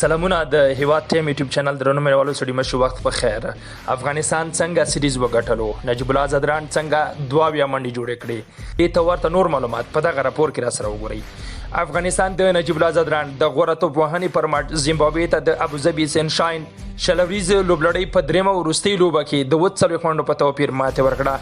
سلامونه د هیواد ټیم یوټیوب چینل درنو مېوالو سړي مشو وخت په خیر. افغانستان څنګه سیریز وګټلو؟ نجیب الله زدران څنګه 22 منډي جوړې کړې؟ دې ته ورته نور معلومات په دغه راپور کې را سره وګورئ. افغانستان د نجیب الله زدران د غوره توپوهنې پر مټ زیمبابوې ته د ابوظبي سنشاین شلوریز لوبلړۍ په درېمه وروستۍ لوبه کې د 40 منډو په توپیر ماتې ورکړه.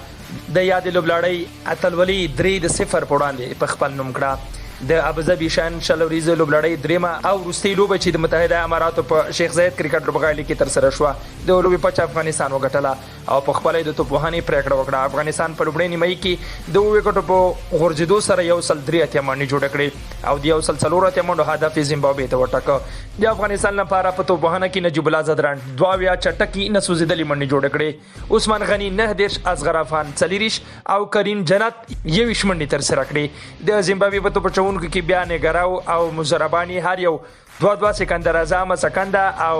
د یادې لوبلړۍ اتلولي 3-0 په وړاندې په خپل نوم کړه. د ابوظبي شان شلوریز لوبلړۍ درېمه او وروستۍ لوبه چې د متحده اماراتو په شیخ زاید کرکټ لوبغالي کې ترسره شوه، د لوبې پچ افغانستان وګټله او په خپل د توپوهنې پریکړه وکړه. افغانستان په لومړۍ نیمایي کې د وکټو په غورځېدو سره 103 منډې جوړې کړې او د 104 منډو هدف زیمبابوې ته وټاکه. د افغانستان لپاره په توپوهنه کې نجیب الله زدران 22 چټکي نسوځېدلې منډې جوړې کړې. عثمان غني 9 اصغر افغان 40 او کریم جنت 21 منډې ترسره کړې. د زیمبابوې په توپ کې بیا نګراو او مزربانی هر یو 2 سکندر اعظم سکندا او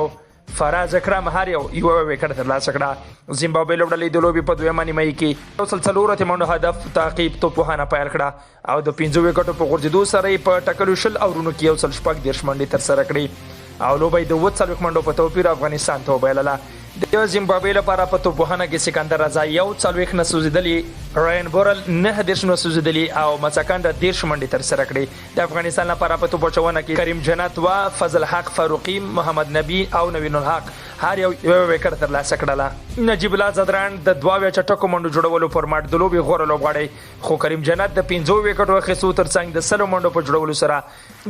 فراز اکرم هر یو وکټ ترلاسه کړه. زیمبابوې لوبډلې د لوبې په دویمه نیمایي کې 104 منډو هدف تعقیب توپوهنه پیل کړه او د 15 وکټو په غورځېدو سره په ټکلو شل اورونو کې 114 منډې ترسره کړې او لوبې د 40 منډو په توپیر افغانستان ته وبایلله. د زیمبابوې لپاره په توپوهنه کې سکندر رضا 140 نسوځېدلې، راین بورل 9 نسوځېدلې او مسکندا 10 منډې ترسره کړې. د افغانستان لپاره په توپ اچونه کې کریم جنت و فضل حق فاروقي محمد نبی او نوین الحق هر یو وکټ ترلاسه کړله. نجیب الله زدران د 22 چټکو منډو جوړولو فورمات د لوبې غوره لوبغاړی، خو کریم جنت د 15 وکټو اخیستو ترڅنګ د 100 منډو په جوړولو سره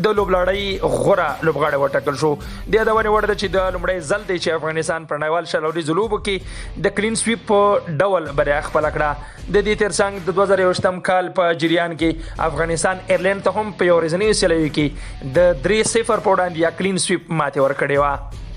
د لوبلړۍ غوره لوبغاړی وټاکل شو. د یادونې وړ ده چې د لومړی ځل دی چې افغانستان په نړیوال شلوریز لوبو کې د کلین سویپ په ډول بریا خپل کړه. د دې ترڅنګ د 2021 کال په جریان کې افغانستان ایرلینډ ته هم په یو ورځنۍ سیالۍ کې د 3-0 په وړاندې کلین سویپ ماتې ورکړې وه.